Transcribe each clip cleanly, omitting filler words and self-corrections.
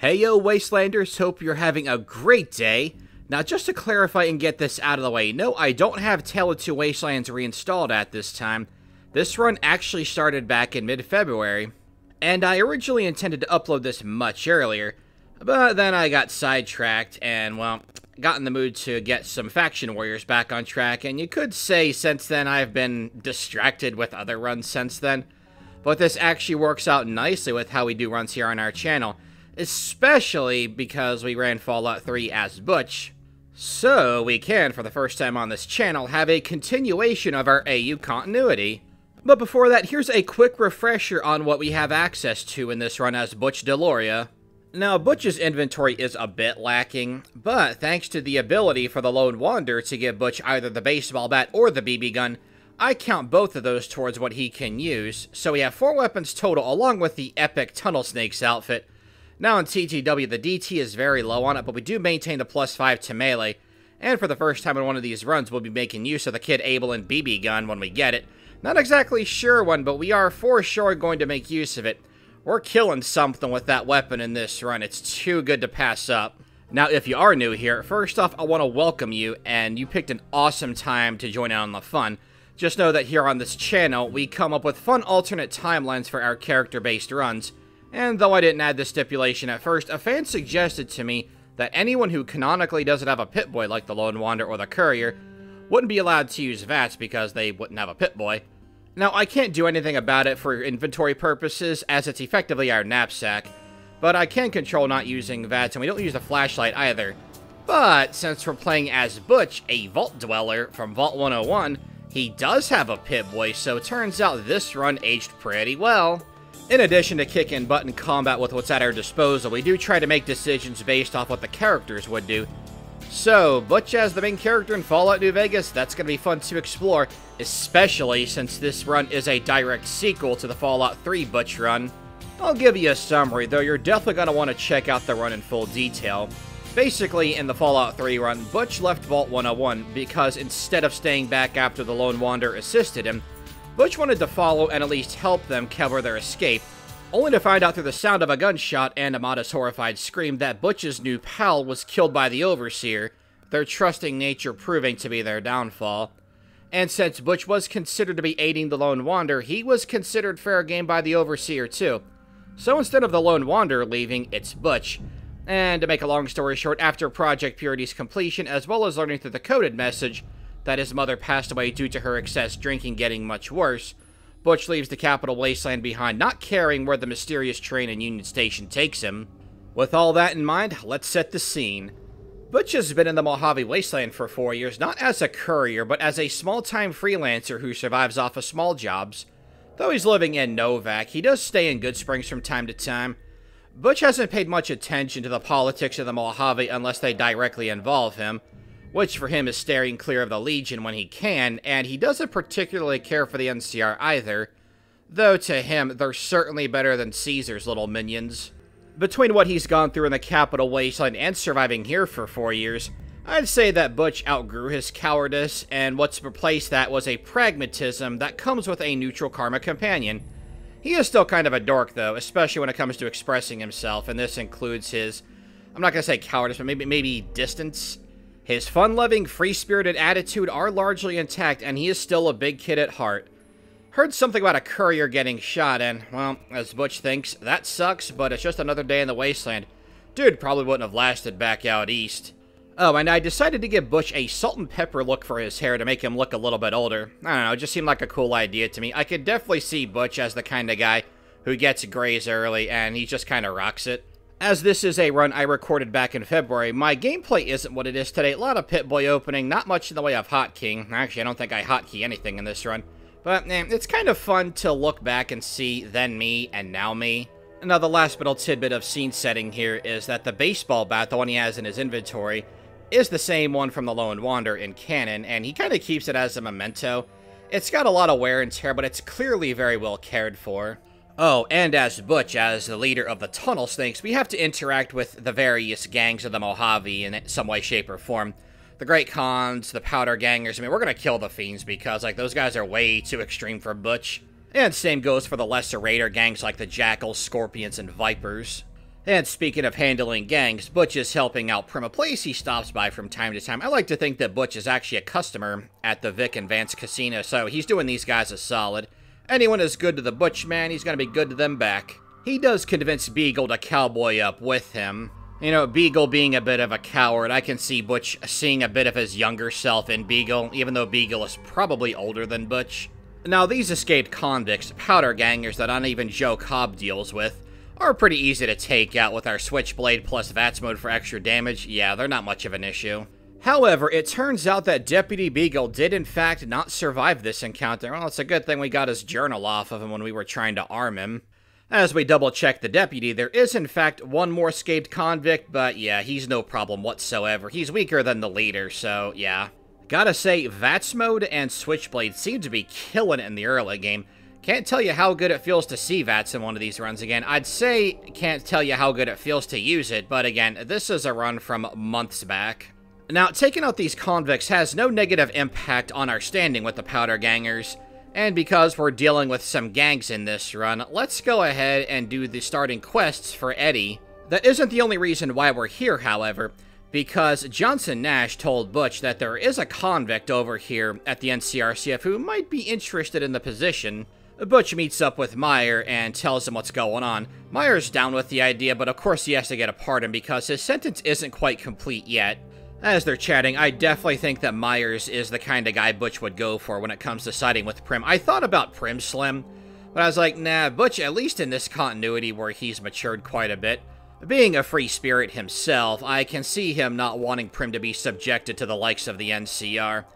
Hey yo Wastelanders, hope you're having a great day. Now just to clarify and get this out of the way, no, I don't have Tale of Two Wastelands reinstalled at this time. This run actually started back in mid-February, and I originally intended to upload this much earlier, but then I got sidetracked and, well, got in the mood to get some Faction Warriors back on track, and you could say since then I've been distracted with other runs since then. But this actually works out nicely with how we do runs here on our channel, especially because we ran Fallout 3 as Butch. So we can, for the first time on this channel, have a continuation of our AU continuity. But before that, here's a quick refresher on what we have access to in this run as Butch DeLoria. Now, Butch's inventory is a bit lacking, but thanks to the ability for the Lone Wanderer to give Butch either the baseball bat or the BB gun, I count both of those towards what he can use, so we have 4 weapons total along with the epic Tunnel Snakes outfit. Now in TTW, the DT is very low on it, but we do maintain the +5 to melee, and for the first time in one of these runs, we'll be making use of the Kid Abel and BB gun when we get it. Not exactly sure when, but we are for sure going to make use of it. We're killing something with that weapon in this run. It's too good to pass up. Now, if you are new here, first off, I want to welcome you, and you picked an awesome time to join in on the fun. Just know that here on this channel, we come up with fun alternate timelines for our character-based runs. And though I didn't add this stipulation at first, a fan suggested to me that anyone who canonically doesn't have a Pip-Boy like the Lone Wanderer or the Courier wouldn't be allowed to use VATS because they wouldn't have a Pip-Boy. Now, I can't do anything about it for inventory purposes, as it's effectively our knapsack, but I can control not using VATS, and we don't use the flashlight either. But, since we're playing as Butch, a Vault Dweller from Vault 101, he does have a Pip-Boy, so it turns out this run aged pretty well. In addition to kick-in button combat with what's at our disposal, we do try to make decisions based off what the characters would do. So, Butch as the main character in Fallout New Vegas, that's going to be fun to explore, especially since this run is a direct sequel to the Fallout 3 Butch run. I'll give you a summary, though you're definitely going to want to check out the run in full detail. Basically, in the Fallout 3 run, Butch left Vault 101 because instead of staying back after the Lone Wanderer assisted him, Butch wanted to follow and at least help them cover their escape, only to find out through the sound of a gunshot and Amada's horrified scream that Butch's new pal was killed by the Overseer, their trusting nature proving to be their downfall. And since Butch was considered to be aiding the Lone Wanderer, he was considered fair game by the Overseer too. So instead of the Lone Wanderer leaving, it's Butch. And to make a long story short, after Project Purity's completion, as well as learning through the coded message that his mother passed away due to her excess drinking getting much worse, Butch leaves the Capital Wasteland behind, not caring where the mysterious train in Union Station takes him. With all that in mind, let's set the scene. Butch has been in the Mojave Wasteland for 4 years, not as a courier, but as a small-time freelancer who survives off of small jobs. Though he's living in Novac, he does stay in Good Springs from time to time. Butch hasn't paid much attention to the politics of the Mojave unless they directly involve him, which for him is steering clear of the Legion when he can, and he doesn't particularly care for the NCR either, though to him, they're certainly better than Caesar's little minions. Between what he's gone through in the Capital Wasteland and surviving here for 4 years, I'd say that Butch outgrew his cowardice, and what's replaced that was a pragmatism that comes with a neutral karma companion. He is still kind of a dork, though, especially when it comes to expressing himself, and this includes his, I'm not going to say cowardice, but maybe distance. His fun-loving, free-spirited attitude are largely intact, and he is still a big kid at heart. Heard something about a courier getting shot, and, well, as Butch thinks, that sucks, but it's just another day in the wasteland. Dude probably wouldn't have lasted back out east. Oh, and I decided to give Butch a salt and pepper look for his hair to make him look a little bit older. I don't know, it just seemed like a cool idea to me. I could definitely see Butch as the kind of guy who gets grays early, and he just kind of rocks it. As this is a run I recorded back in February, my gameplay isn't what it is today. A lot of Pip-Boy opening, not much in the way of hotkeying. Actually, I don't think I hotkey anything in this run. But, it's kind of fun to look back and see then me and now me. Now, the last little tidbit of scene setting here is that the baseball bat, the one he has in his inventory, is the same one from the Lone Wanderer in canon, and he kind of keeps it as a memento. It's got a lot of wear and tear, but it's clearly very well cared for. Oh, and as Butch, as the leader of the Tunnel Snakes, we have to interact with the various gangs of the Mojave in some way, shape, or form. The Great Khans, the Powder Gangers, I mean, we're gonna kill the Fiends because, like, those guys are way too extreme for Butch. And same goes for the lesser raider gangs like the Jackals, Scorpions, and Vipers. And speaking of handling gangs, Butch is helping out Prim, a place he stops by from time to time. I like to think that Butch is actually a customer at the Vic and Vance Casino, so he's doing these guys a solid. Anyone is good to the Butch man, he's gonna be good to them back. He does convince Beagle to cowboy up with him. You know, Beagle being a bit of a coward, I can see Butch seeing a bit of his younger self in Beagle, even though Beagle is probably older than Butch. Now, these escaped convicts, powder gangers that not even Joe Cobb deals with, are pretty easy to take out with our Switchblade plus VATS mode for extra damage. Yeah, they're not much of an issue. However, it turns out that Deputy Beagle did in fact not survive this encounter. Well, it's a good thing we got his journal off of him when we were trying to arm him. As we double-check the deputy, there is in fact one more escaped convict, but yeah, he's no problem whatsoever. He's weaker than the leader, so yeah. Gotta say, VATS mode and Switchblade seem to be killing it in the early game. Can't tell you how good it feels to see VATS in one of these runs again. I'd say can't tell you how good it feels to use it, but again, this is a run from months back. Now, taking out these convicts has no negative impact on our standing with the powder gangers. And because we're dealing with some gangs in this run, let's go ahead and do the starting quests for Eddie. That isn't the only reason why we're here, however, because Johnson Nash told Butch that there is a convict over here at the NCRCF who might be interested in the position. Butch meets up with Meyer and tells him what's going on. Meyer's down with the idea, but of course he has to get a pardon because his sentence isn't quite complete yet. As they're chatting, I definitely think that Myers is the kind of guy Butch would go for when it comes to siding with Prim. I thought about Prim Slim, but I was like, nah, Butch, at least in this continuity where he's matured quite a bit. Being a free spirit himself, I can see him not wanting Prim to be subjected to the likes of the NCR.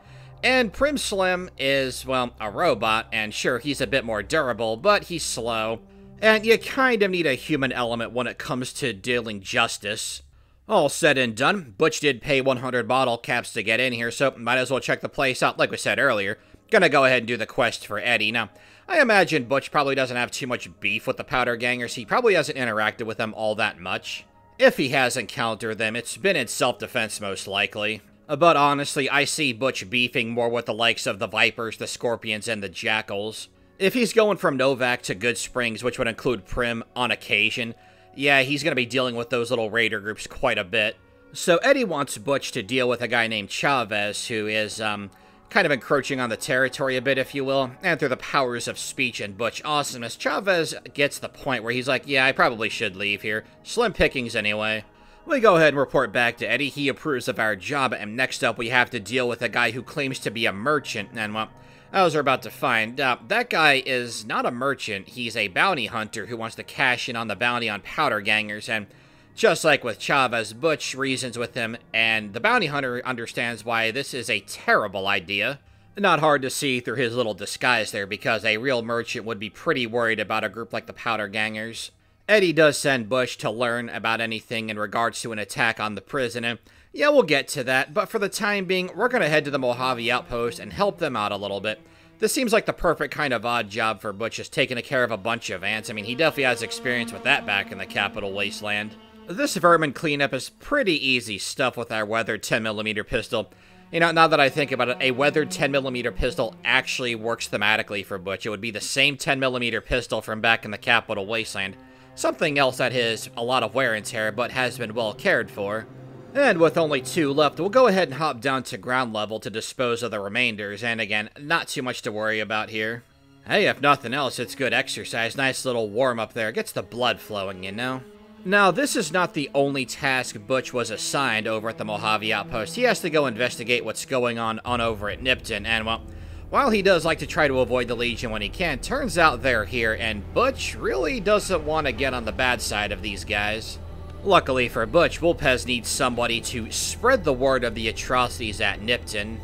And Prim Slim is, well, a robot, and sure, he's a bit more durable, but he's slow. And you kind of need a human element when it comes to dealing justice. All said and done, Butch did pay 100 bottle caps to get in here, so might as well check the place out like we said earlier. Gonna go ahead and do the quest for Eddie. Now, I imagine Butch probably doesn't have too much beef with the powder gangers. He probably hasn't interacted with them all that much. If he has encountered them, it's been in self-defense most likely. But honestly, I see Butch beefing more with the likes of the Vipers, the Scorpions, and the Jackals. If he's going from Novak to Good Springs, which would include Prim on occasion, yeah, he's going to be dealing with those little raider groups quite a bit. So Eddie wants Butch to deal with a guy named Chavez, who is, kind of encroaching on the territory a bit, if you will. And through the powers of speech and Butch awesomeness, Chavez gets the point where he's like, yeah, I probably should leave here. Slim pickings anyway. We go ahead and report back to Eddie. He approves of our job, and next up we have to deal with a guy who claims to be a merchant. And, well, as we're about to find out, that guy is not a merchant. He's a bounty hunter who wants to cash in on the bounty on powder gangers, and just like with Chavez, Butch reasons with him, and the bounty hunter understands why this is a terrible idea. Not hard to see through his little disguise there, because a real merchant would be pretty worried about a group like the powder gangers. Eddie does send Butch to learn about anything in regards to an attack on the prison, and yeah, we'll get to that, but for the time being, we're going to head to the Mojave Outpost and help them out a little bit. This seems like the perfect kind of odd job for Butch, just taking care of a bunch of ants. I mean, he definitely has experience with that back in the Capital Wasteland. This vermin cleanup is pretty easy stuff with our weathered 10mm pistol. You know, now that I think about it, a weathered 10mm pistol actually works thematically for Butch. It would be the same 10mm pistol from back in the Capital Wasteland. Something else that has a lot of wear and tear, but has been well cared for. And with only 2 left, we'll go ahead and hop down to ground level to dispose of the remainders, and again, not too much to worry about here. Hey, if nothing else, it's good exercise. Nice little warm-up there. Gets the blood flowing, you know? Now, this is not the only task Butch was assigned over at the Mojave Outpost. He has to go investigate what's going on over at Nipton, and, well, while he does like to try to avoid the Legion when he can, turns out they're here, and Butch really doesn't want to get on the bad side of these guys. Luckily for Butch, Vulpez needs somebody to spread the word of the atrocities at Nipton.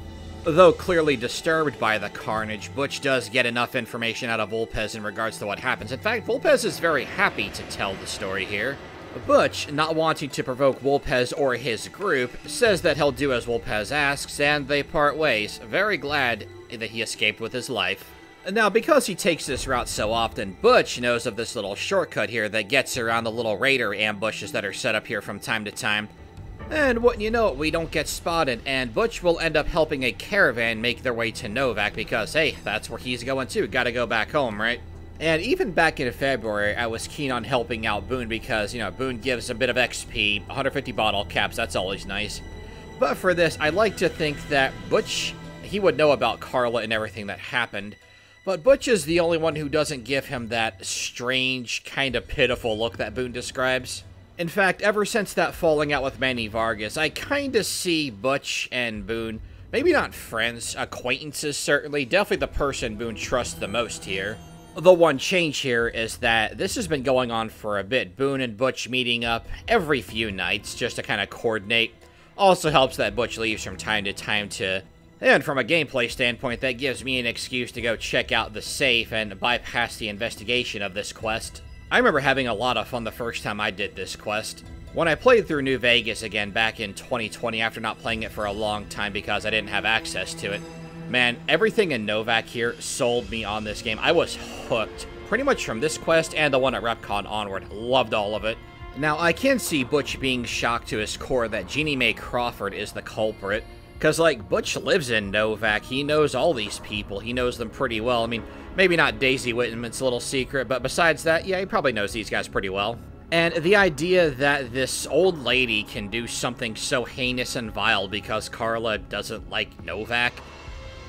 Though clearly disturbed by the carnage, Butch does get enough information out of Vulpez in regards to what happens. In fact, Vulpez is very happy to tell the story here. Butch, not wanting to provoke Vulpez or his group, says that he'll do as Vulpez asks, and they part ways, very glad that he escaped with his life. Now, because he takes this route so often, Butch knows of this little shortcut here that gets around the little raider ambushes that are set up here from time to time. And wouldn't you know it, we don't get spotted, and Butch will end up helping a caravan make their way to Novak because, hey, that's where he's going too. Gotta go back home, right? And even back in February, I was keen on helping out Boone because, you know, Boone gives a bit of XP, 150 bottle caps, that's always nice. But for this, I like to think that Butch, he would know about Carla and everything that happened. But Butch is the only one who doesn't give him that strange, kind of pitiful look that Boone describes. In fact, ever since that falling out with Manny Vargas, I kind of see Butch and Boone, maybe not friends, acquaintances certainly, definitely the person Boone trusts the most here. The one change here is that this has been going on for a bit. Boone and Butch meeting up every few nights just to kind of coordinate. Also helps that Butch leaves from time to time to... And from a gameplay standpoint, that gives me an excuse to go check out the safe and bypass the investigation of this quest. I remember having a lot of fun the first time I did this quest. When I played through New Vegas again back in 2020 after not playing it for a long time because I didn't have access to it, man, everything in Novac here sold me on this game. I was hooked. Pretty much from this quest and the one at RepCon onward. Loved all of it. Now, I can see Butch being shocked to his core that Jeannie Mae Crawford is the culprit. Because, like, Butch lives in Novac. He knows all these people. He knows them pretty well. I mean, maybe not Daisy Whitman's little secret, but besides that, yeah, he probably knows these guys pretty well. And the idea that this old lady can do something so heinous and vile because Carla doesn't like Novac...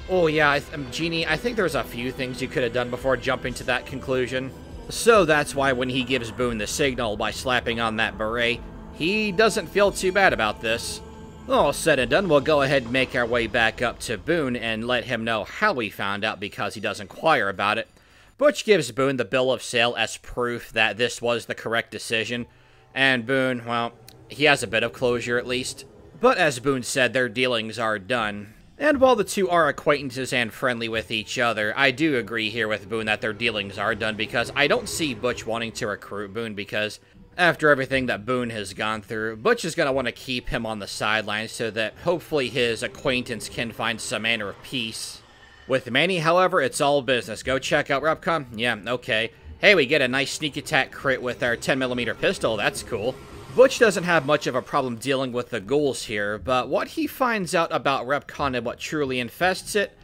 Oh yeah, Jeannie, I think there's a few things you could have done before jumping to that conclusion. So that's why when he gives Boone the signal by slapping on that beret, he doesn't feel too bad about this. All said and done, we'll go ahead and make our way back up to Boone and let him know how we found out because he does inquire about it. Butch gives Boone the bill of sale as proof that this was the correct decision, and Boone, well, he has a bit of closure at least. But as Boone said, their dealings are done. And while the two are acquaintances and friendly with each other, I do agree here with Boone that their dealings are done because I don't see Butch wanting to recruit Boone because after everything that Boone has gone through, Butch is going to want to keep him on the sidelines so that hopefully his acquaintance can find some manner of peace. With Manny, however, it's all business. Go check out RepCon? Yeah, okay. Hey, we get a nice sneak attack crit with our 10mm pistol. That's cool. Butch doesn't have much of a problem dealing with the ghouls here, but what he finds out about RepCon and what truly infests it,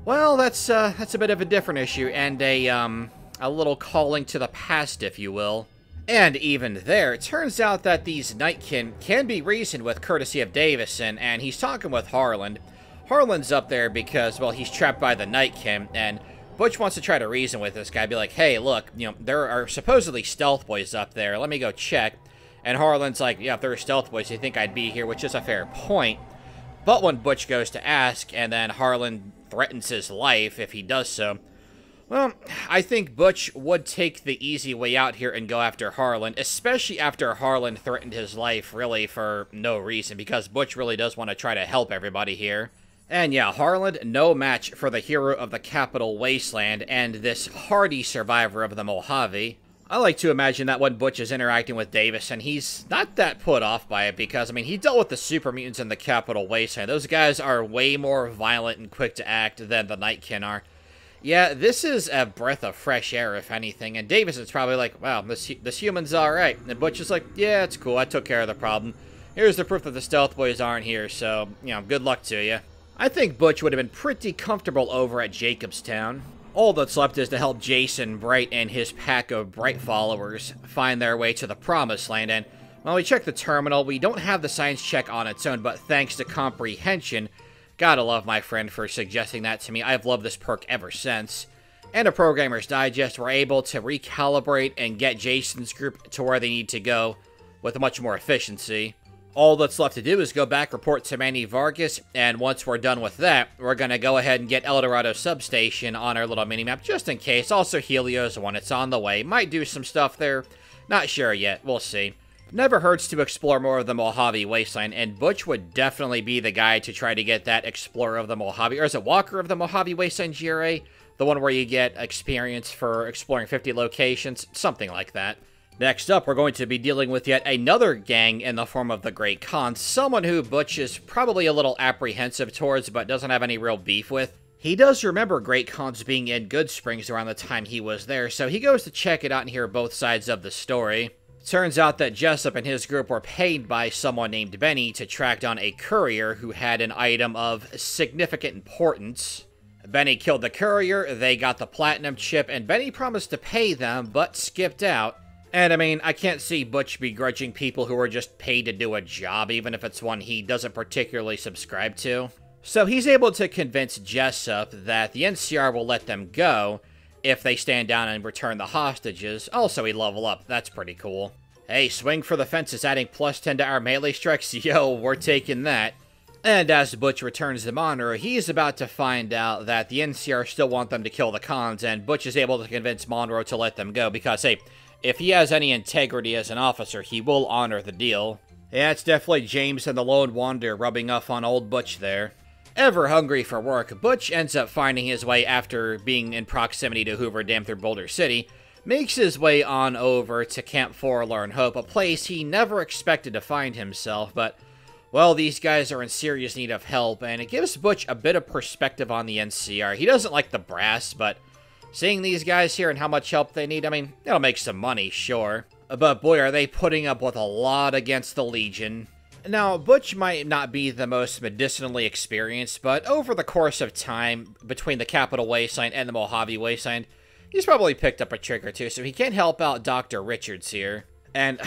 well, that's a bit of a different issue, and a little calling to the past, if you will. And even there, it turns out that these Nightkin can be reasoned with courtesy of Davison, and he's talking with Harland. Harland's up there because, well, he's trapped by the Nightkin, and Butch wants to try to reason with this guy, be like, hey, look, you know, there are supposedly stealth boys up there, let me go check. And Harland's like, yeah, if there were stealth boys, you think I'd be here, which is a fair point. But when Butch goes to ask, and then Harland threatens his life if he does so, well, I think Butch would take the easy way out here and go after Harland, especially after Harland threatened his life, really, for no reason, because Butch really does want to try to help everybody here. And yeah, Harland, no match for the hero of the Capital Wasteland and this hardy survivor of the Mojave. I like to imagine that when Butch is interacting with Davison, he's not that put off by it because, I mean, he dealt with the super mutants in the Capital Wasteland. Those guys are way more violent and quick to act than the Nightkin are. Yeah, this is a breath of fresh air, if anything, and Davison's probably like, wow, this human's alright. And Butch is like, yeah, it's cool, I took care of the problem. Here's the proof that the stealth boys aren't here, so, you know, good luck to you. I think Butch would have been pretty comfortable over at Jacobstown. All that's left is to help Jason Bright and his pack of Bright followers find their way to the Promised Land, and when we check the terminal, we don't have the science check on its own, but thanks to Comprehension, gotta love my friend for suggesting that to me, I've loved this perk ever since, and a Programmer's Digest were able to recalibrate and get Jason's group to where they need to go with much more efficiency. All that's left to do is go back, report to Manny Vargas, and once we're done with that, we're going to go ahead and get El Dorado Substation on our little minimap, just in case. Also Helios when it's on the way. Might do some stuff there. Not sure yet. We'll see. Never hurts to explore more of the Mojave Wasteland, and Butch would definitely be the guy to try to get that Explorer of the Mojave, or is it Walker of the Mojave Wasteland GRA? The one where you get experience for exploring 50 locations, something like that. Next up, we're going to be dealing with yet another gang in the form of the Great Khans, someone who Butch is probably a little apprehensive towards, but doesn't have any real beef with. He does remember Great Khans being in Good Springs around the time he was there, so he goes to check it out and hear both sides of the story. Turns out that Jessup and his group were paid by someone named Benny to track down a courier who had an item of significant importance. Benny killed the courier, they got the platinum chip, and Benny promised to pay them, but skipped out. And I mean, I can't see Butch begrudging people who are just paid to do a job, even if it's one he doesn't particularly subscribe to. So he's able to convince Jessup that the NCR will let them go if they stand down and return the hostages. Also, he level up. That's pretty cool. Hey, swing for the fences, adding +10 to our melee strikes. Yo, we're taking that. And as Butch returns the monitor, he's about to find out that the NCR still want them to kill the cons, and Butch is able to convince Monroe to let them go because, hey, if he has any integrity as an officer, he will honor the deal. Yeah, it's definitely James and the Lone Wanderer rubbing off on old Butch there. Ever hungry for work, Butch ends up finding his way after being in proximity to Hoover Dam through Boulder City, makes his way on over to Camp Forlorn Hope, a place he never expected to find himself, but, well, these guys are in serious need of help, and it gives Butch a bit of perspective on the NCR. He doesn't like the brass, but seeing these guys here and how much help they need, I mean, it'll make some money, sure. But boy, are they putting up with a lot against the Legion. Now, Butch might not be the most medicinally experienced, but over the course of time, between the Capital Wasteland and the Mojave Wasteland, he's probably picked up a trick or two, so he can help out Dr. Richards here. And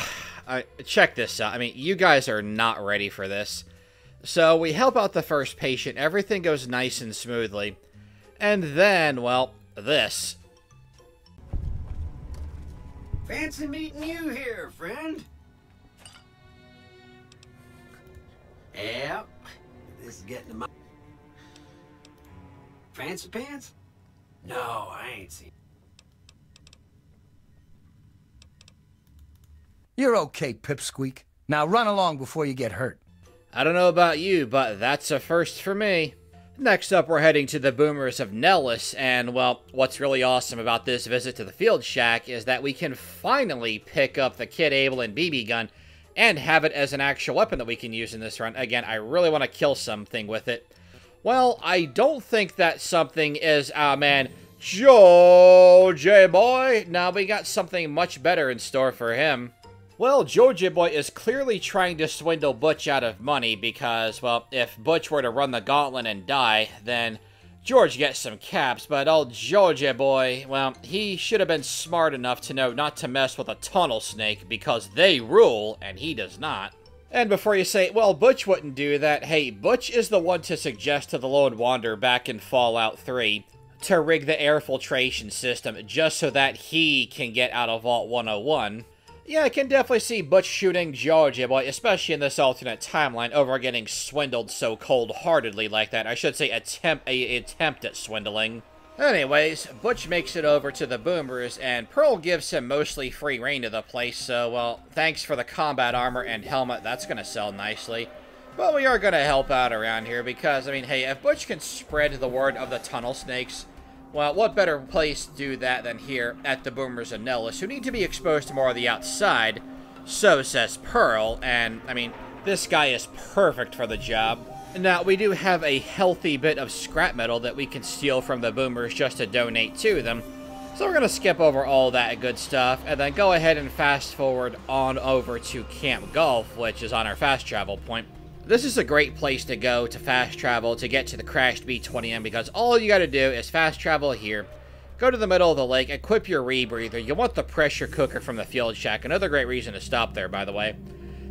check this out. I mean, you guys are not ready for this. So we help out the first patient, everything goes nice and smoothly. And then, well, this. Fancy meeting you here, friend. Yep, this is getting to my... Fancy pants? No, I ain't seen... You're okay, Pipsqueak. Now run along before you get hurt. I don't know about you, but that's a first for me. Next up, we're heading to the Boomers of Nellis, and, well, what's really awesome about this visit to the Field Shack is that we can finally pick up the Kid Able and BB gun and have it as an actual weapon that we can use in this run. Again, I really want to kill something with it. Well, I don't think that something is our man, Joe J-Boy. Now, we got something much better in store for him. Well, Joe J-Boy is clearly trying to swindle Butch out of money because, well, if Butch were to run the gauntlet and die, then George gets some caps, but old Joe J-Boy, well, he should have been smart enough to know not to mess with a tunnel snake because they rule, and he does not. And before you say, well, Butch wouldn't do that, hey, Butch is the one to suggest to the Lone Wanderer back in Fallout 3 to rig the air filtration system just so that he can get out of Vault 101. Yeah, I can definitely see Butch shooting Joe J-Boy, especially in this alternate timeline, over getting swindled so cold-heartedly like that. I should say attempt at swindling. Anyways, Butch makes it over to the Boomers, and Pearl gives him mostly free reign to the place, so, well, thanks for the combat armor and helmet. That's gonna sell nicely. But we are gonna help out around here because, I mean, hey, if Butch can spread the word of the tunnel snakes, well, what better place to do that than here at the Boomers of Nellis, who need to be exposed to more of the outside, so says Pearl, and, I mean, this guy is perfect for the job. Now, we do have a healthy bit of scrap metal that we can steal from the Boomers just to donate to them, so we're going to skip over all that good stuff, and then go ahead and fast forward on over to Camp Golf, which is on our fast travel point. This is a great place to go to fast travel to get to the crashed B-20M because all you got to do is fast travel here, go to the middle of the lake, equip your rebreather. You want the pressure cooker from the Field Shack, another great reason to stop there, by the way.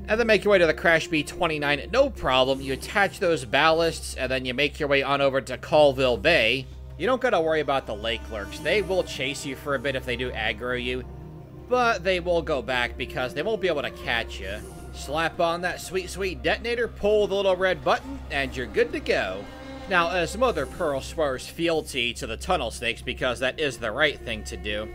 And then make your way to the crashed B-29, no problem. You attach those ballasts, and then you make your way on over to Colville Bay. You don't got to worry about the lake lurks. They will chase you for a bit if they do aggro you, but they will go back because they won't be able to catch you. Slap on that sweet, sweet detonator, pull the little red button, and you're good to go. Now, as Mother Pearl swears fealty to the tunnel snakes because that is the right thing to do,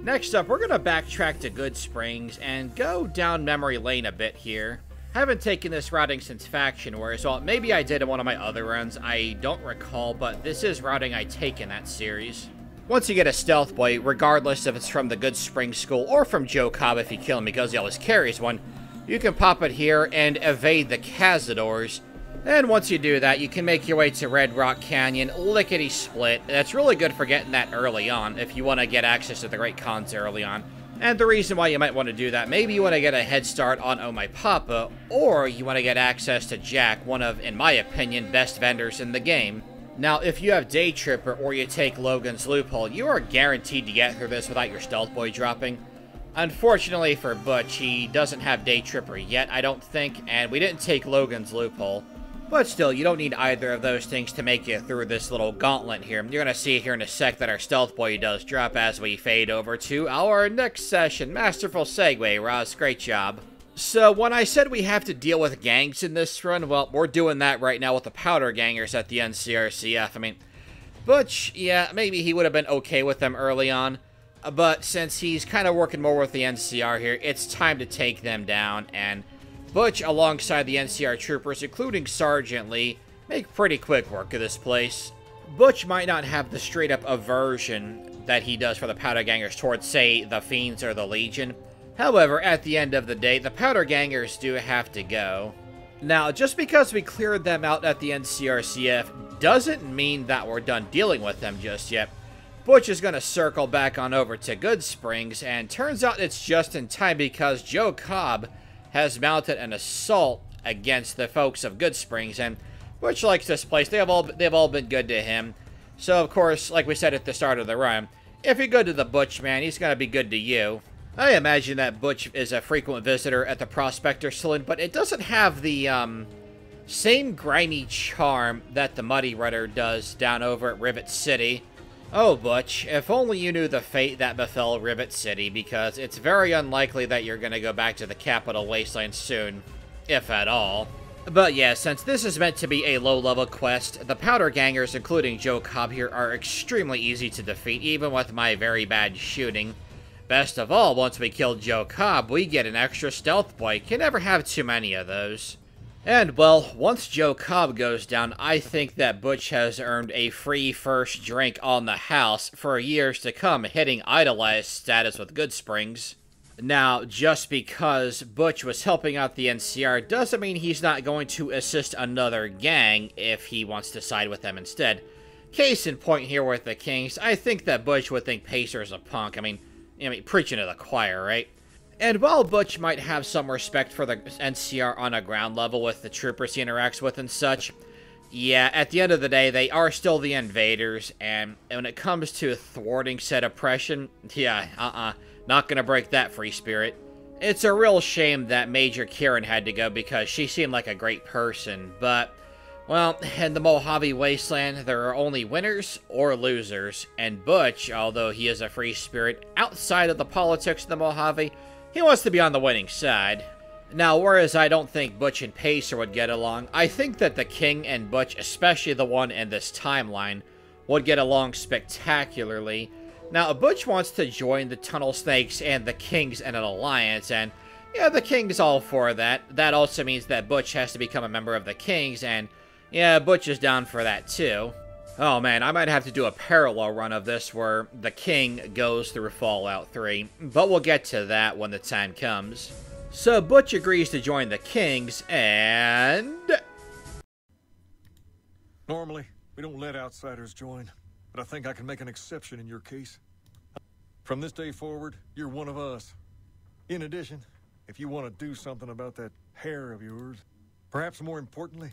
next up, we're going to backtrack to Good Springs and go down memory lane a bit here. Haven't taken this routing since Faction Wars. Well, maybe I did in one of my other runs. I don't recall, but this is routing I take in that series. Once you get a Stealth Boy, regardless if it's from the Good Springs School or from Joe Cobb if you kill him because he always carries one, you can pop it here and evade the Cazadors. And once you do that, you can make your way to Red Rock Canyon, lickety-split. That's really good for getting that early on, if you want to get access to the Great Cons early on. And the reason why you might want to do that, maybe you want to get a head start on Oh My Papa, or you want to get access to Jack, one of, in my opinion, best vendors in the game. Now, if you have Day Tripper or you take Logan's Loophole, you are guaranteed to get through this without your Stealth Boy dropping. Unfortunately for Butch, he doesn't have Day Tripper yet, I don't think, and we didn't take Logan's Loophole. But still, you don't need either of those things to make it through this little gauntlet here. You're going to see here in a sec that our Stealth Boy does drop as we fade over to our next session. Masterful segue, Roz. Great job. So, when I said we have to deal with gangs in this run, well, we're doing that right now with the Powder Gangers at the NCRCF. I mean, Butch, yeah, maybe he would have been okay with them early on. But since he's kind of working more with the NCR here, it's time to take them down. And Butch, alongside the NCR troopers, including Sergeant Lee, make pretty quick work of this place. Butch might not have the straight-up aversion that he does for the Powder Gangers towards, say, the Fiends or the Legion. However, at the end of the day, the Powder Gangers do have to go. Now, just because we cleared them out at the NCRCF doesn't mean that we're done dealing with them just yet. Butch is going to circle back on over to Good Springs, and turns out it's just in time because Joe Cobb has mounted an assault against the folks of Good Springs, and Butch likes this place. They've all been good to him. So, of course, like we said at the start of the run, if you're good to the Butch man, he's going to be good to you. I imagine that Butch is a frequent visitor at the Prospector Saloon, but it doesn't have the same grimy charm that the Muddy Rudder does down over at Rivet City. Oh, Butch, if only you knew the fate that befell Rivet City, because it's very unlikely that you're going to go back to the Capital Wasteland soon, if at all. But yeah, since this is meant to be a low-level quest, the Powder Gangers, including Joe Cobb here, are extremely easy to defeat, even with my very bad shooting. Best of all, once we kill Joe Cobb, we get an extra Stealth Boy. Can never have too many of those. And, well, once Joe Cobb goes down, I think that Butch has earned a free first drink on the house for years to come, hitting idolized status with Good Springs. Now, just because Butch was helping out the NCR doesn't mean he's not going to assist another gang if he wants to side with them instead. Case in point here with the Kings, I think that Butch would think Pacer's a punk. I mean, preaching to the choir, right? And while Butch might have some respect for the NCR on a ground level with the troopers he interacts with and such, yeah, at the end of the day, they are still the invaders, and when it comes to thwarting said oppression, yeah, not gonna break that free spirit. It's a real shame that Major Kieran had to go because she seemed like a great person, but, well, in the Mojave Wasteland, there are only winners or losers, and Butch, although he is a free spirit, outside of the politics of the Mojave, he wants to be on the winning side. Now, whereas I don't think Butch and Pacer would get along, I think that the King and Butch, especially the one in this timeline, would get along spectacularly. Now, Butch wants to join the Tunnel Snakes and the Kings in an alliance, and yeah, the King's all for that. That also means that Butch has to become a member of the Kings, and yeah, Butch is down for that too. Oh man, I might have to do a parallel run of this where the King goes through Fallout 3, but we'll get to that when the time comes. So Butch agrees to join the Kings, and... Normally, we don't let outsiders join, but I think I can make an exception in your case. From this day forward, you're one of us. In addition, if you want to do something about that hair of yours, perhaps more importantly...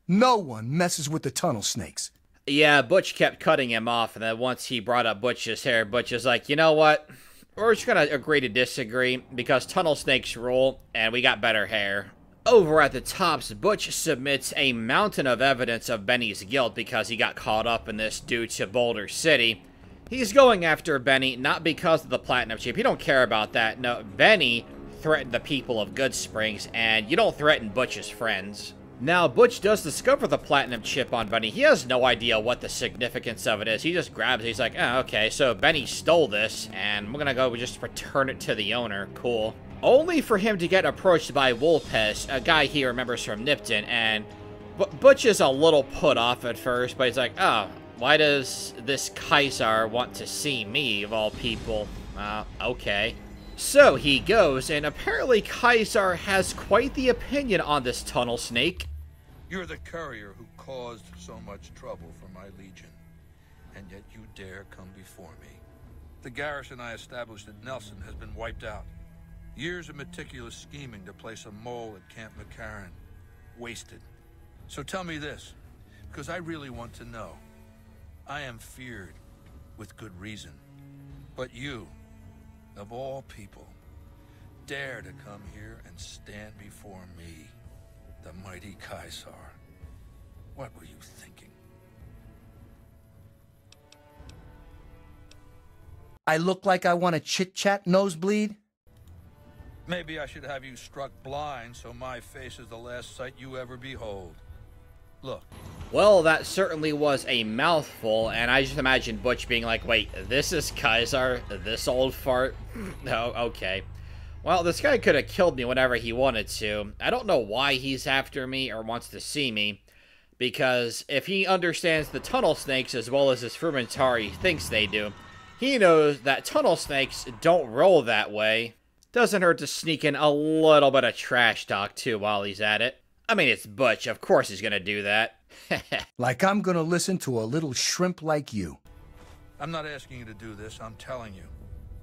No one messes with the Tunnel Snakes. Yeah, Butch kept cutting him off, and then once he brought up Butch's hair, Butch is like, you know what? We're just gonna agree to disagree, because Tunnel Snakes rule, and we got better hair. Over at the Tops, Butch submits a mountain of evidence of Benny's guilt because he got caught up in this due to Boulder City. He's going after Benny, not because of the Platinum Chip. He don't care about that. No, Benny threatened the people of Good Springs, and you don't threaten Butch's friends. Now, Butch does discover the Platinum Chip on Benny. He has no idea what the significance of it is. He just grabs it. He's like, oh, okay, so Benny stole this, and we're gonna go just return it to the owner. Cool. Only for him to get approached by Wolpes, a guy he remembers from Nipton, and Butch is a little put off at first, but he's like, oh, why does this Kaiser want to see me, of all people? Okay. So he goes, and apparently Kaiser has quite the opinion on this Tunnel Snake. You're the courier who caused so much trouble for my legion, and yet you dare come before me. The garrison I established at Nelson has been wiped out. Years of meticulous scheming to place a mole at Camp McCarran. Wasted. So tell me this. because I really want to know. I am feared, with good reason. But you, of all people, dare to come here and stand before me, the mighty Caesar. What were you thinking? I look like I want to chit-chat, nosebleed? Maybe I should have you struck blind so my face is the last sight you ever behold. Look. Well, that certainly was a mouthful, and I just imagine Butch being like, wait, this is Caesar? This old fart? No, okay. Well, this guy could have killed me whenever he wanted to. I don't know why he's after me or wants to see me, because if he understands the tunnel snakes as well as his Frumentari thinks they do, he knows that tunnel snakes don't roll that way. Doesn't hurt to sneak in a little bit of trash talk, too, while he's at it. I mean, it's Butch. Of course he's gonna do that. Like I'm gonna listen to a little shrimp like you. I'm not asking you to do this, I'm telling you.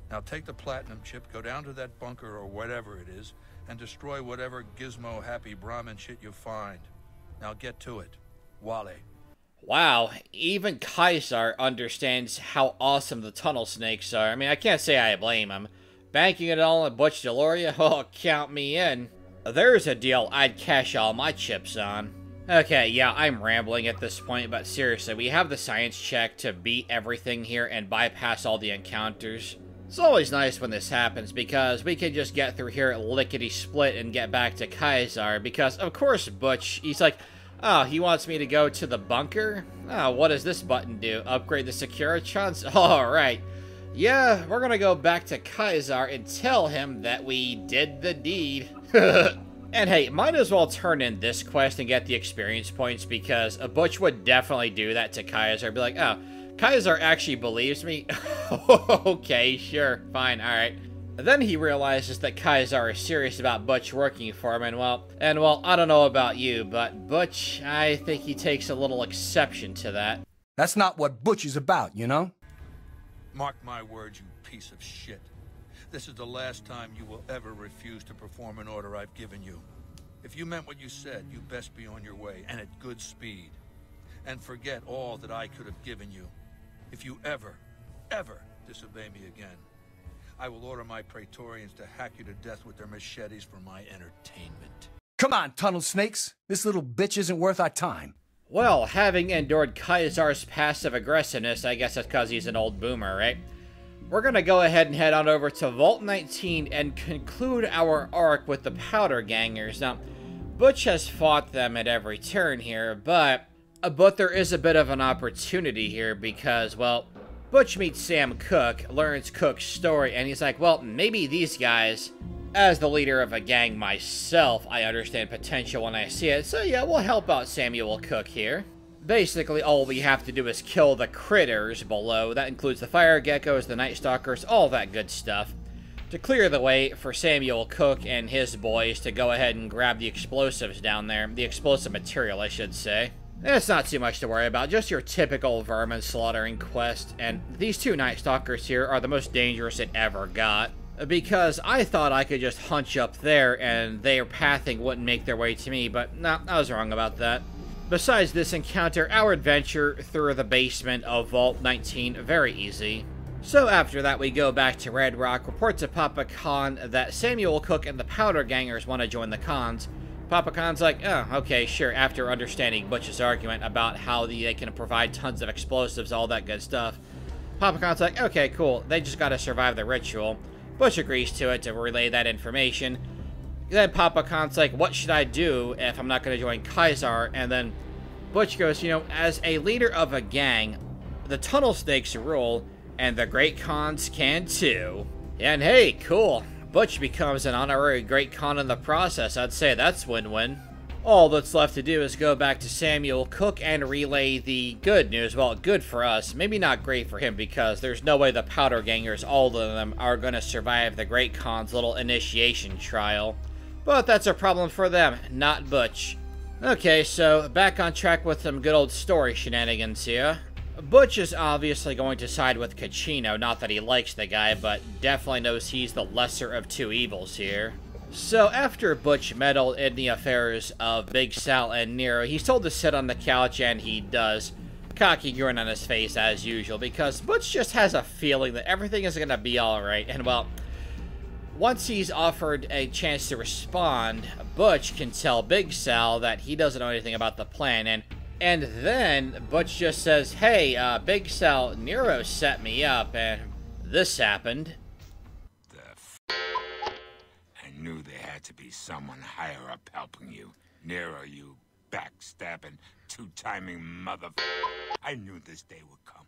Now take the platinum chip, go down to that bunker or whatever it is, and destroy whatever gizmo-happy Brahmin shit you find. Now get to it. Wale. Wow, even Caesar understands how awesome the tunnel snakes are. I mean, I can't say I blame him. Banking it all on Butch DeLoria? Oh, count me in. There's a deal I'd cash all my chips on. Okay, yeah, I'm rambling at this point, but seriously, we have the science check to beat everything here and bypass all the encounters. It's always nice when this happens, because we can just get through here lickety-split and get back to Caesar, because, of course, Butch, he's like, oh, he wants me to go to the bunker? Oh, what does this button do? Upgrade the Securitrons? Alright. Yeah, we're gonna go back to Caesar and tell him that we did the deed. And hey, might as well turn in this quest and get the experience points, because Butch would definitely do that to Caesar. Be like, oh, Caesar actually believes me? Okay, sure, fine, alright. Then he realizes that Caesar is serious about Butch working for him, and well, I don't know about you, but Butch, I think he takes a little exception to that. That's not what Butch is about, you know? Mark my words, you piece of shit. This is the last time you will ever refuse to perform an order I've given you. If you meant what you said, you best be on your way, and at good speed. And forget all that I could have given you. If you ever disobey me again, I will order my Praetorians to hack you to death with their machetes for my entertainment. Come on, tunnel snakes. This little bitch isn't worth our time. Well, having endured Caesar's passive aggressiveness, I guess that's because he's an old boomer, right? We're gonna go ahead and head on over to Vault 19 and conclude our arc with the Powder Gangers. Now, Butch has fought them at every turn here, but there is a bit of an opportunity here because, well, Butch meets Sam Cooke, learns Cooke's story, and he's like, well, maybe these guys, as the leader of a gang myself, I understand potential when I see it, so yeah, we'll help out Samuel Cooke here. Basically, all we have to do is kill the critters below. That includes the fire geckos, the night stalkers, all that good stuff, to clear the way for Samuel Cooke and his boys to go ahead and grab the explosives down there. The explosive material, I should say. It's not too much to worry about, just your typical vermin slaughtering quest, and these two night stalkers here are the most dangerous it ever got. Because I thought I could just hunch up there and their pathing wouldn't make their way to me, but no, I was wrong about that. Besides this encounter, our adventure through the basement of Vault 19, very easy. So after that, we go back to Red Rock, report to Papa Khan that Samuel Cooke and the Powder Gangers want to join the Khans. Papa Khan's like, oh, okay, sure, after understanding Butch's argument about how they can provide tons of explosives, all that good stuff. Papa Khan's like, okay, cool, they just gotta survive the ritual. Butch agrees to it to relay that information. Then Papa Khan's like, what should I do if I'm not going to join Caesar? And then Butch goes, you know, as a leader of a gang, the tunnel snakes rule, and the Great Khans can too. And hey, cool. Butch becomes an honorary Great Khan in the process. I'd say that's win-win. All that's left to do is go back to Samuel Cooke and relay the good news. Well, good for us. Maybe not great for him, because there's no way the Powder Gangers, all of them, are going to survive the Great Khan's little initiation trial. But that's a problem for them, not Butch. Okay, so back on track with some good old story shenanigans here. Butch is obviously going to side with Caccino, not that he likes the guy, but definitely knows he's the lesser of two evils here. So after Butch meddled in the affairs of Big Sal and Nero, he's told to sit on the couch, and he does. Cocky grin on his face as usual, because Butch just has a feeling that everything is gonna be alright, and well, once he's offered a chance to respond, Butch can tell Big Sal that he doesn't know anything about the plan, and then Butch just says, hey, Big Sal, Nero set me up, and this happened. I knew there had to be someone higher up helping you. Nero, you backstabbing, two-timing mother... I knew this day would come.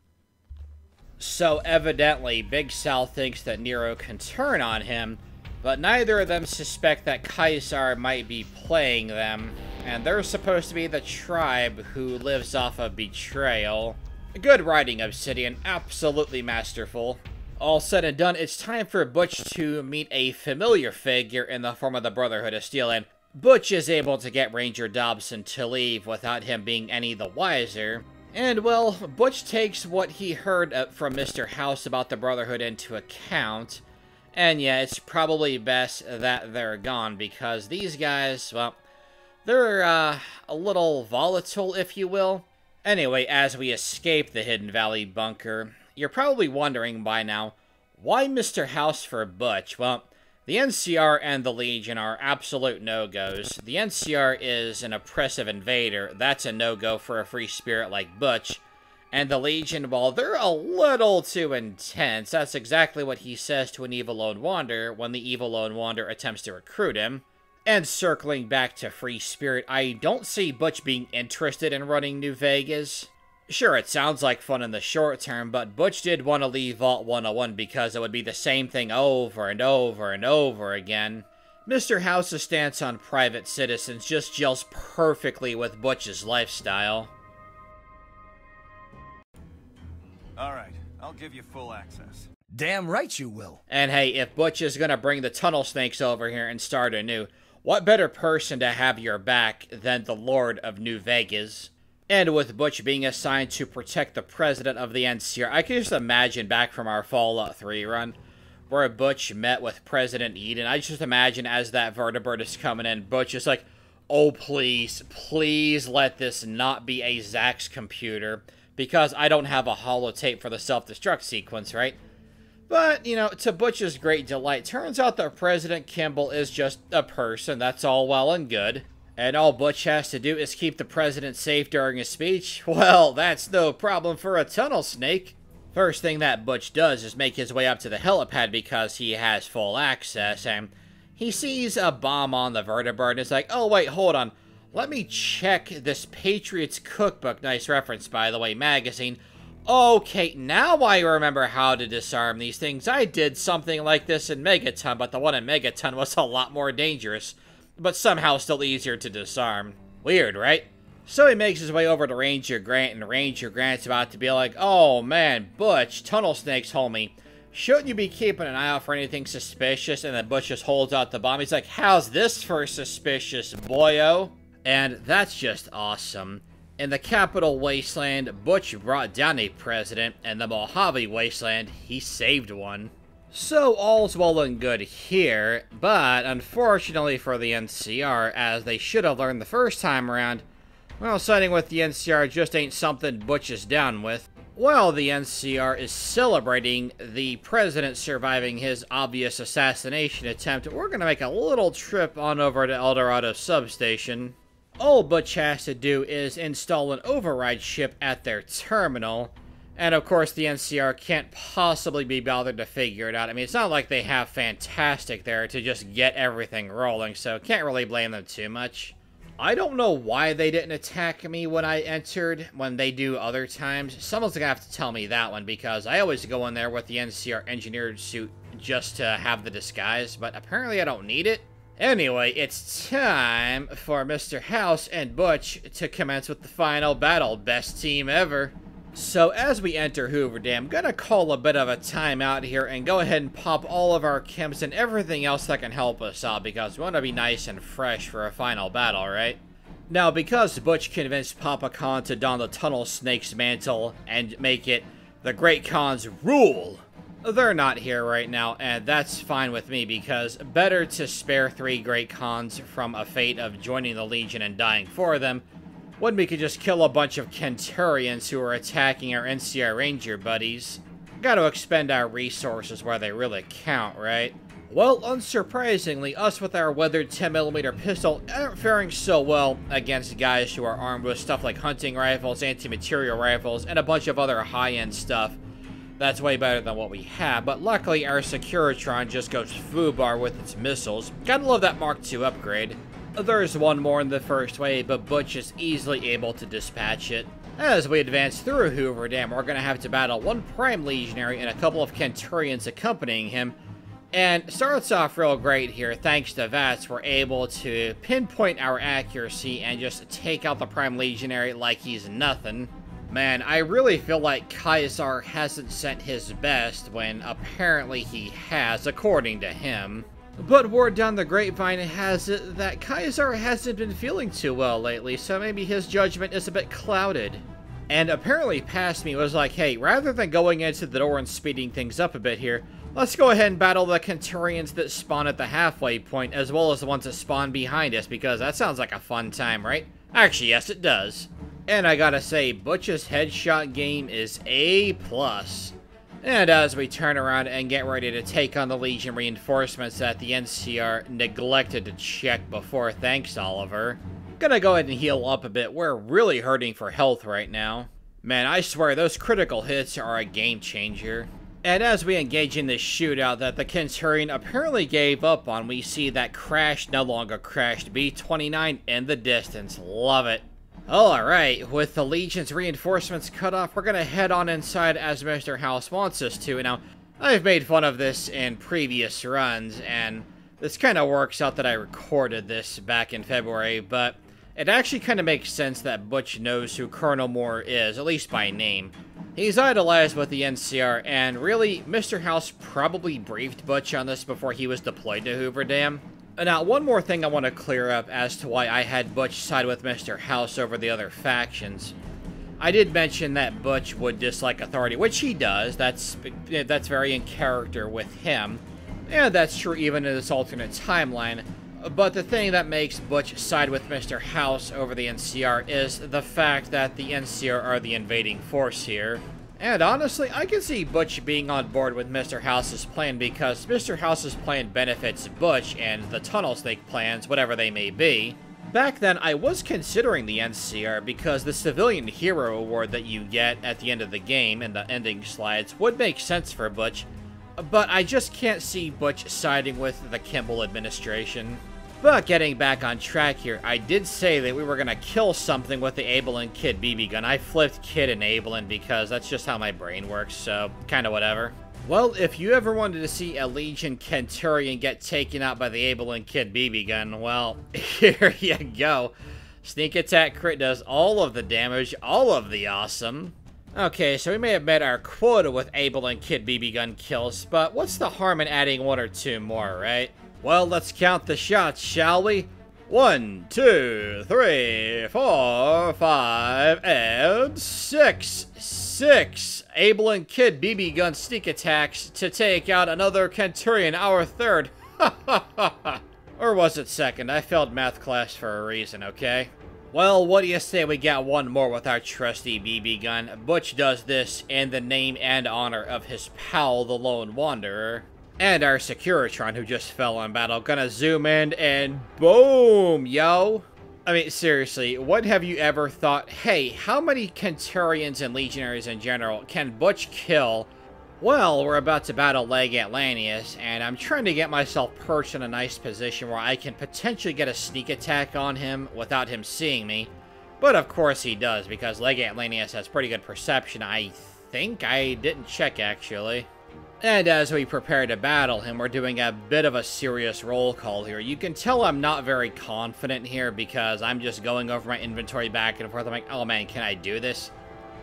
So evidently, Big Sal thinks that Nero can turn on him, but neither of them suspect that Caesar might be playing them, and they're supposed to be the tribe who lives off of betrayal. Good writing, Obsidian. Absolutely masterful. All said and done, it's time for Butch to meet a familiar figure in the form of the Brotherhood of Steel, and Butch is able to get Ranger Dobson to leave without him being any the wiser. And, well, Butch takes what he heard from Mr. House about the Brotherhood into account. And yeah, it's probably best that they're gone, because these guys, well, they're a little volatile, if you will. Anyway, as we escape the Hidden Valley bunker, you're probably wondering by now, why Mr. House for Butch? Well, the NCR and the Legion are absolute no-goes. The NCR is an oppressive invader. That's a no-go for a free spirit like Butch. And the Legion, well, they're a little too intense. That's exactly what he says to an evil lone wanderer when the evil lone wanderer attempts to recruit him. And circling back to free spirit, I don't see Butch being interested in running New Vegas. Sure, it sounds like fun in the short term, but Butch did want to leave Vault 101 because it would be the same thing over and over and over again. Mr. House's stance on private citizens just gels perfectly with Butch's lifestyle. Alright, I'll give you full access. Damn right you will. And hey, if Butch is gonna bring the tunnel snakes over here and start anew, what better person to have your back than the Lord of New Vegas? And with Butch being assigned to protect the president of the NCR, I can just imagine back from our Fallout 3 run, where Butch met with President Eden. I just imagine as that vertebrate is coming in, Butch is like, oh please, please let this not be a Zach's computer, because I don't have a holotape for the self-destruct sequence, right? But, you know, to Butch's great delight, turns out that President Kimball is just a person. That's all well and good. And all Butch has to do is keep the president safe during his speech? Well, that's no problem for a tunnel snake. First thing that Butch does is make his way up to the helipad because he has full access, and he sees a bomb on the vertebrate and is like, oh wait, hold on. Let me check this Patriots Cookbook, nice reference by the way, magazine. Okay, now I remember how to disarm these things. I did something like this in Megaton, but the one in Megaton was a lot more dangerous, but somehow still easier to disarm. Weird, right? So he makes his way over to Ranger Grant, and Ranger Grant's about to be like, oh man, Butch, tunnel snakes, homie. Shouldn't you be keeping an eye out for anything suspicious? And then Butch just holds out the bomb. He's like, how's this for suspicious, boyo? And that's just awesome. In the Capital Wasteland, Butch brought down a president, and the Mojave Wasteland, he saved one. So all's well and good here, but unfortunately for the NCR, as they should have learned the first time around, well, siding with the NCR just ain't something Butch is down with. While the NCR is celebrating the president surviving his obvious assassination attempt, we're gonna make a little trip on over to Eldorado substation. All Butch has to do is install an override ship at their terminal, and of course the NCR can't possibly be bothered to figure it out. I mean, it's not like they have Fantastic there to just get everything rolling, so can't really blame them too much. I don't know why they didn't attack me when I entered, when they do other times. Someone's gonna have to tell me that one, because I always go in there with the NCR engineered suit just to have the disguise, but apparently I don't need it. Anyway, it's time for Mr. House and Butch to commence with the final battle. Best team ever. So as we enter Hoover Dam, I'm gonna call a bit of a timeout here and go ahead and pop all of our chems and everything else that can help us out, because we want to be nice and fresh for a final battle, right? Now, because Butch convinced Papa Khan to don the Tunnel Snake's mantle and make it the Great Khan's rule, They're not here right now, and that's fine with me, because better to spare 3 great cons from a fate of joining the Legion and dying for them, when we could just kill a bunch of Kenturians who are attacking our NCR Ranger buddies. Gotta expend our resources where they really count, right? Well, unsurprisingly, us with our weathered 10mm pistol aren't faring so well against guys who are armed with stuff like hunting rifles, anti-material rifles, and a bunch of other high-end stuff. That's way better than what we have, but luckily our Securitron just goes foobar with its missiles. Gotta love that Mark II upgrade. There's one more in the first wave, but Butch is easily able to dispatch it. As we advance through Hoover Dam, we're gonna have to battle 1 Prime Legionary and a couple of Kenturians accompanying him. And starts off real great here. Thanks to VATS, we're able to pinpoint our accuracy and just take out the Prime Legionary like he's nothing. Man, I really feel like Kaiser hasn't sent his best when apparently he has, according to him. But word down the grapevine has it that Kaiser hasn't been feeling too well lately, so maybe his judgment is a bit clouded. And apparently past me was like, hey, rather than going into the door and speeding things up a bit here, let's go ahead and battle the Kenturians that spawn at the halfway point, as well as the ones that spawn behind us, because that sounds like a fun time, right? Actually, yes, it does. And I gotta say, Butch's headshot game is A+. And as we turn around and get ready to take on the Legion reinforcements that the NCR neglected to check before, thanks, Oliver. Gonna go ahead and heal up a bit. We're really hurting for health right now. Man, I swear, those critical hits are a game changer. And as we engage in this shootout that the Kenturian apparently gave up on, we see that crashed, no longer crashed, B-29 in the distance. Love it. Alright, with the Legion's reinforcements cut off, we're gonna head on inside as Mr. House wants us to. Now, I've made fun of this in previous runs, and this kind of works out that I recorded this back in February, but it actually kind of makes sense that Butch knows who Colonel Moore is, at least by name. He's idolized with the NCR, and really, Mr. House probably briefed Butch on this before he was deployed to Hoover Dam. Now, one more thing I want to clear up as to why I had Butch side with Mr. House over the other factions. I did mention that Butch would dislike authority, which he does. That's very in character with him. And that's true even in this alternate timeline. But the thing that makes Butch side with Mr. House over the NCR is the fact that the NCR are the invading force here. And honestly, I can see Butch being on board with Mr. House's plan because Mr. House's plan benefits Butch and the Tunnel Snake plans, whatever they may be. Back then, I was considering the NCR because the Civilian Hero Award that you get at the end of the game in the ending slides would make sense for Butch, but I just can't see Butch siding with the Kimball administration. But getting back on track here, I did say that we were going to kill something with the Abelin Kid BB gun. I flipped Kid and Abelin because that's just how my brain works, so kind of whatever. Well, if you ever wanted to see a Legion Kenturian get taken out by the Abelin Kid BB gun, well, here you go. Sneak attack crit does all of the damage, all of the awesome. Okay, so we may have met our quota with Abelin Kid BB gun kills, but what's the harm in adding 1 or 2 more, right? Well, let's count the shots, shall we? 1, 2, 3, 4, 5, and 6. 6 Abelin Kid BB gun sneak attacks to take out another Kenturian, our third. Or was it second? I failed math class for a reason, okay? Well, what do you say we got 1 more with our trusty BB gun? Butch does this in the name and honor of his pal, the Lone Wanderer. And our Securitron, who just fell on battle, gonna zoom in and boom, yo! I mean, seriously, when have you ever thought, hey, how many Kenturians and Legionaries in general can Butch kill? Well, we're about to battle Leg Atlanteus, and I'm trying to get myself perched in a nice position where I can potentially get a sneak attack on him without him seeing me. But of course he does, because Leg Atlanteus has pretty good perception, I think. I didn't check, actually. And as we prepare to battle him, we're doing a bit of a serious roll call here. You can tell I'm not very confident here because I'm just going over my inventory back and forth. I'm like, oh man, can I do this?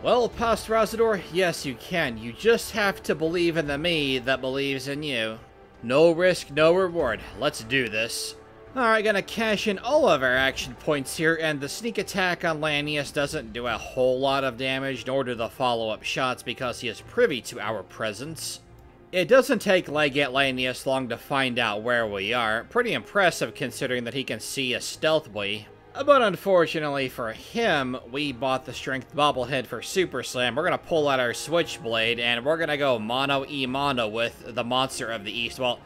Well, Past Razador, yes you can. You just have to believe in the me that believes in you. No risk, no reward. Let's do this. Alright, gonna cash in all of our action points here, and the sneak attack on Lanius doesn't do a whole lot of damage, nor do the follow-up shots because he is privy to our presence. It doesn't take Atlanteus long to find out where we are. Pretty impressive considering that he can see us stealthily. But unfortunately for him, we bought the strength bobblehead for Super Slam. We're going to pull out our Switchblade, and we're going to go mono-e-mono with the Monster of the East. Well,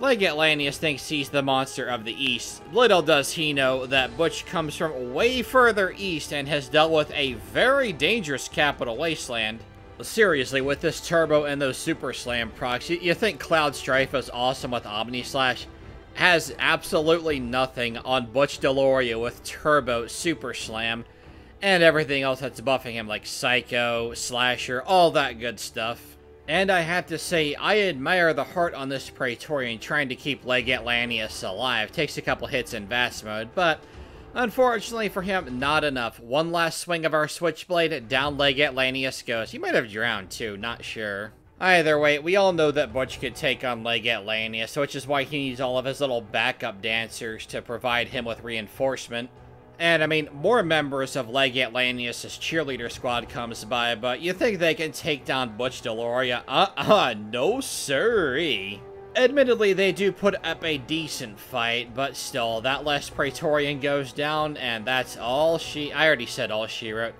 Atlanteus thinks he's the Monster of the East. Little does he know that Butch comes from way further east and has dealt with a very dangerous Capital Wasteland. Seriously, with this turbo and those Super Slam procs, you think Cloud Strife is awesome with Omni Slash? Has absolutely nothing on Butch DeLoria with Turbo, Super Slam, and everything else that's buffing him like Psycho, Slasher, all that good stuff. And I have to say, I admire the heart on this Praetorian trying to keep Atlanteus alive. Takes a couple hits in Vast Mode, but unfortunately for him, not enough. One last swing of our Switchblade, down Atlanteus goes. He might have drowned too, not sure. Either way, we all know that Butch could take on Atlanteus, which is why he needs all of his little backup dancers to provide him with reinforcement. And I mean, more members of Atlanteus' cheerleader squad comes by, but you think they can take down Butch DeLoria? No siree. Admittedly, they do put up a decent fight, but still, that last Praetorian goes down, and that's all I already said all she wrote.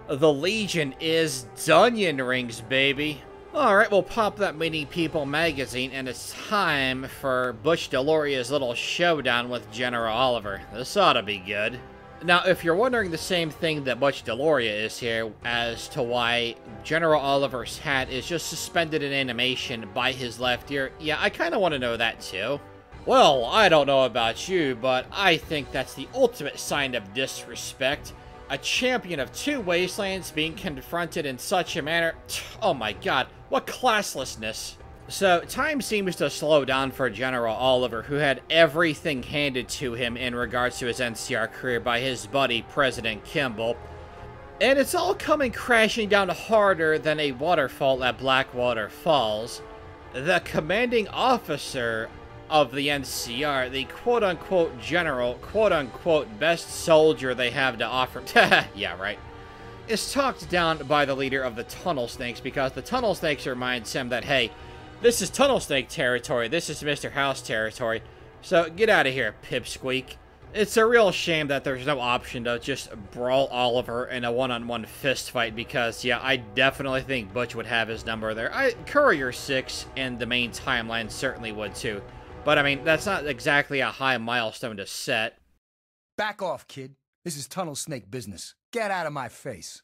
The Legion is Dunyan Rings, baby. Alright, we'll pop that Mini People magazine, and it's time for Butch DeLoria's little showdown with General Oliver. This ought to be good. Now, if you're wondering the same thing that Butch DeLoria is here, as to why General Oliver's hat is just suspended in animation by his left ear, yeah, I kind of want to know that too. Well, I don't know about you, but I think that's the ultimate sign of disrespect. A champion of two wastelands being confronted in such a manner. Oh my god, what classlessness. So, time seems to slow down for General Oliver, who had everything handed to him in regards to his NCR career by his buddy, President Kimball. And it's all coming crashing down harder than a waterfall at Blackwater Falls. The commanding officer of the NCR, the quote-unquote general, quote-unquote best soldier they have to offer, yeah, right, is talked down by the leader of the Tunnel Snakes, because the Tunnel Snakes reminds him that, hey, this is Tunnel Snake territory, this is Mr. House territory, so get out of here, pipsqueak. It's a real shame that there's no option to just brawl Oliver in a one-on-one fist fight, because, yeah, I definitely think Butch would have his number there. Courier 6 in the main timeline certainly would too. But, I mean, that's not exactly a high milestone to set. Back off, kid. This is Tunnel Snake business. Get out of my face.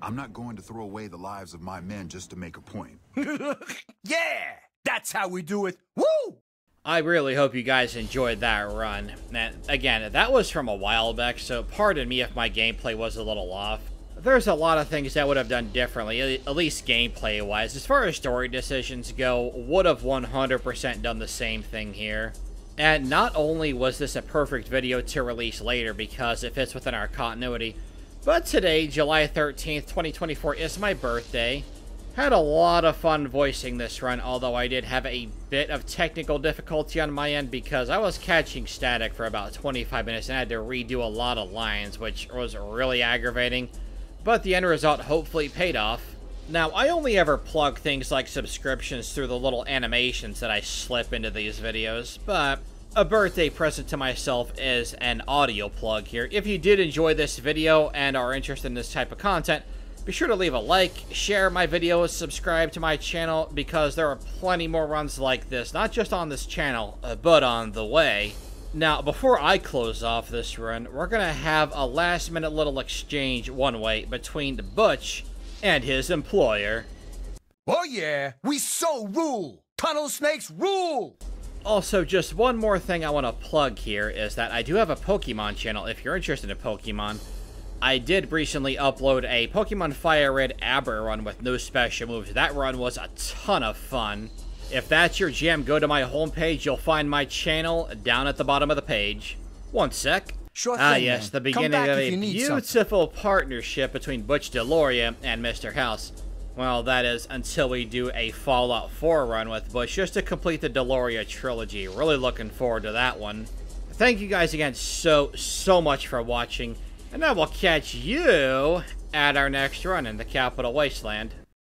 I'm not going to throw away the lives of my men just to make a point. Yeah! That's how we do it. Woo! I really hope you guys enjoyed that run. And again, that was from a while back, so pardon me if my gameplay was a little off. There's a lot of things I would have done differently, at least gameplay-wise. As far as story decisions go, would have 100% done the same thing here. And not only was this a perfect video to release later because it fits within our continuity, but today, July 13th, 2024, is my birthday. Had a lot of fun voicing this run, although I did have a bit of technical difficulty on my end because I was catching static for about 25 minutes and I had to redo a lot of lines, which was really aggravating. But the end result hopefully paid off. Now, I only ever plug things like subscriptions through the little animations that I slip into these videos, but a birthday present to myself is an audio plug here. If you did enjoy this video and are interested in this type of content, be sure to leave a like, share my videos, subscribe to my channel, because there are plenty more runs like this, not just on this channel, but on the way. Now, before I close off this run, we're going to have a last-minute little exchange one-way between Butch and his employer. Oh yeah, we so rule! Tunnel Snakes rule! Also, just one more thing I want to plug here is that I do have a Pokemon channel if you're interested in Pokemon. I did recently upload a Pokemon Fire Red Aber run with no special moves. That run was a ton of fun. If that's your jam, go to my homepage. You'll find my channel down at the bottom of the page. One sec. Sure thing, yes, man. the beginning of a beautiful partnership between Butch DeLoria and Mr. House. Well, that is until we do a Fallout 4 run with Butch, just to complete the DeLoria trilogy. Really looking forward to that one. Thank you guys again so much for watching, and I will catch you at our next run in the Capital Wasteland.